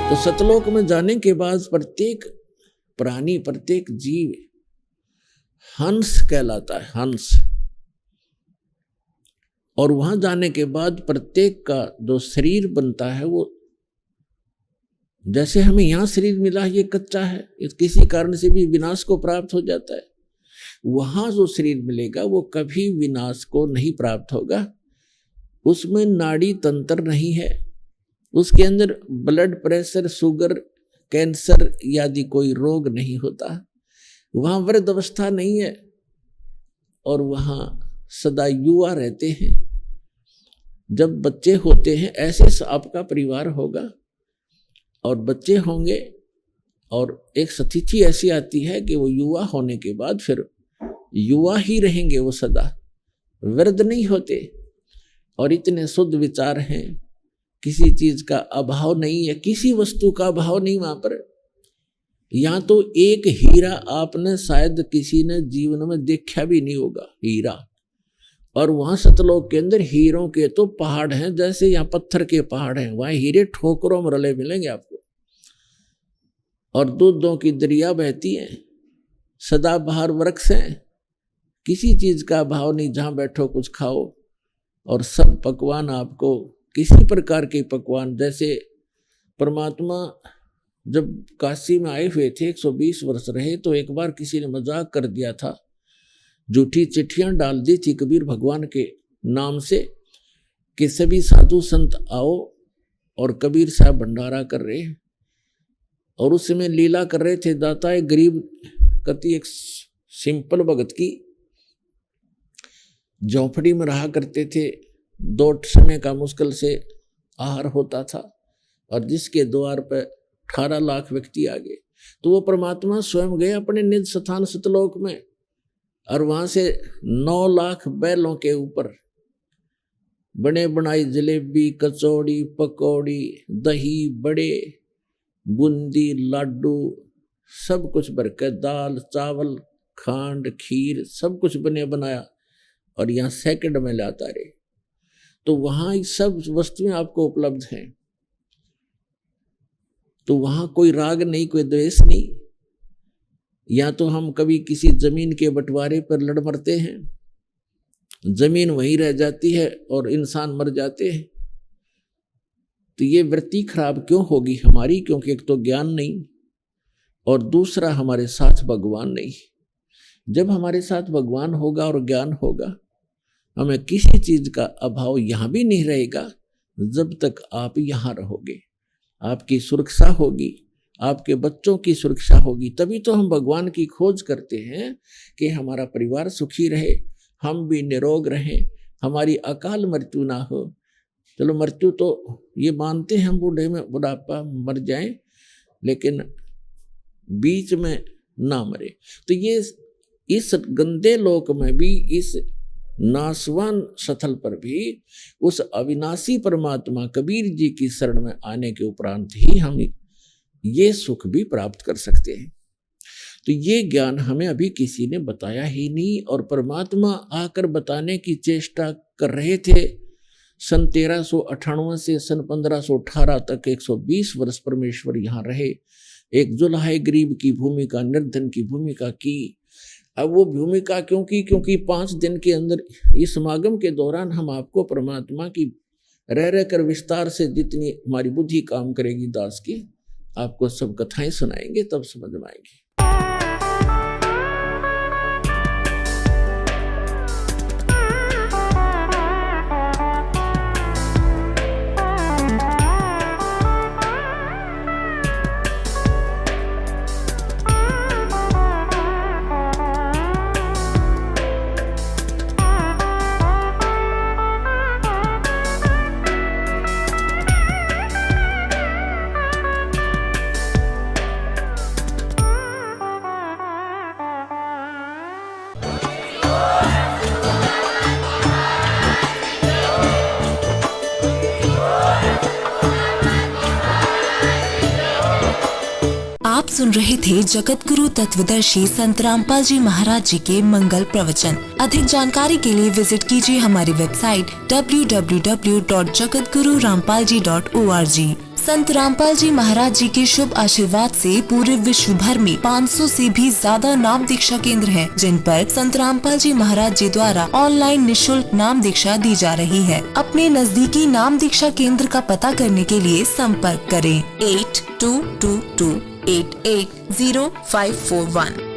तो सतलोक में जाने के बाद प्रत्येक प्राणी, प्रत्येक जीव हंस कहलाता है, हंस। और वहां जाने के बाद प्रत्येक का जो शरीर बनता है वो, जैसे हमें यहां शरीर मिला ये कच्चा है, किसी कारण से भी विनाश को प्राप्त हो जाता है। वहां जो शरीर मिलेगा वो कभी विनाश को नहीं प्राप्त होगा। उसमें नाड़ी तंत्र नहीं है, उसके अंदर ब्लड प्रेशर, शुगर, कैंसर आदि कोई रोग नहीं होता। वहां वृद्ध अवस्था नहीं है और वहां सदा युवा रहते हैं। जब बच्चे होते हैं ऐसे आपका परिवार होगा और बच्चे होंगे, और एक स्थिति ऐसी आती है कि वो युवा होने के बाद फिर युवा ही रहेंगे, वो सदा वृद्ध नहीं होते। और इतने शुद्ध विचार हैं, किसी चीज का अभाव नहीं है, किसी वस्तु का अभाव नहीं वहां पर। यहां तो एक हीरा आपने शायद किसी ने जीवन में देखा भी नहीं होगा, हीरा। और वहां सतलोक के अंदर हीरों के तो पहाड़ हैं, जैसे यहाँ पत्थर के पहाड़ हैं, वहां हीरे ठोकरों में रले मिलेंगे आपको। और दूधों की दरिया बहती है, सदाबहार वृक्ष हैं, किसी चीज का अभाव नहीं, जहां बैठो कुछ खाओ। और सब पकवान आपको, किसी प्रकार के पकवान, जैसे परमात्मा जब काशी में आए हुए थे 120 वर्ष रहे, तो एक बार किसी ने मजाक कर दिया था, झूठी चिट्ठियां डाल दी थी कबीर भगवान के नाम से कि सभी साधु संत आओ, और कबीर साहब भंडारा कर रहे हैं। और उस समय लीला कर रहे थे, दाता एक गरीब कति एक सिंपल भगत की झोंपड़ी में रहा करते थे, 2 समय का मुश्किल से आहार होता था, और जिसके द्वार पर 18 लाख व्यक्ति आ गए। तो वो परमात्मा स्वयं गए अपने निज स्थान सतलोक में, और वहां से 9 लाख बैलों के ऊपर बने बनाई जलेबी, कचौड़ी, पकौड़ी, दही, बड़े, बूंदी, लाडू, सब कुछ भरकर, दाल, चावल, खांड, खीर, सब कुछ बने बनाया, और यहाँ सेकंड में लाता रहे। तो वहां सब वस्तुएं आपको उपलब्ध हैं। तो वहां कोई राग नहीं, कोई द्वेष नहीं। या तो हम कभी किसी जमीन के बंटवारे पर लड़ मरते हैं, जमीन वहीं रह जाती है और इंसान मर जाते हैं। तो ये वृत्ति खराब क्यों होगी हमारी? क्योंकि एक तो ज्ञान नहीं, और दूसरा हमारे साथ भगवान नहीं। जब हमारे साथ भगवान होगा और ज्ञान होगा, हमें किसी चीज का अभाव यहां भी नहीं रहेगा। जब तक आप यहां रहोगे, आपकी सुरक्षा होगी, आपके बच्चों की सुरक्षा होगी। तभी तो हम भगवान की खोज करते हैं कि हमारा परिवार सुखी रहे, हम भी निरोग रहें, हमारी अकाल मृत्यु ना हो। चलो मृत्यु तो ये मानते हैं हम, बूढ़े में बुढ़ापा मर जाएं, लेकिन बीच में ना मरे। तो ये इस गंदे लोक में भी, इस नासवान स्थल पर भी, उस अविनाशी परमात्मा कबीर जी की शरण में आने के उपरांत ही हम ये सुख भी प्राप्त कर सकते हैं। तो ये ज्ञान हमें अभी किसी ने बताया ही नहीं, और परमात्मा आकर बताने की चेष्टा कर रहे थे। सन 1398 से सन 1518 तक 120 वर्ष परमेश्वर यहाँ रहे, एक जुल्हाए गरीब की भूमिका, निर्धन की भूमिका की। अब वो भूमिका क्यों की? क्योंकि 5 दिन के अंदर इस समागम के दौरान हम आपको परमात्मा की रह कर विस्तार से, जितनी हमारी बुद्धि काम करेगी दास की, आपको सब कथाएं सुनाएंगे, तब समझ में आएगी। आप सुन रहे थे जगत गुरु तत्वदर्शी संत रामपाल जी महाराज जी के मंगल प्रवचन। अधिक जानकारी के लिए विजिट कीजिए हमारी वेबसाइट www.jagatgururampalji.org। संत रामपाल जी महाराज जी के शुभ आशीर्वाद से पूरे विश्व भर में 500 से भी ज्यादा नाम दीक्षा केंद्र हैं, जिन पर संत रामपाल जी महाराज जी द्वारा ऑनलाइन निशुल्क नाम दीक्षा दी जा रही है। अपने नजदीकी नाम दीक्षा केंद्र का पता करने के लिए संपर्क करें 8222880541।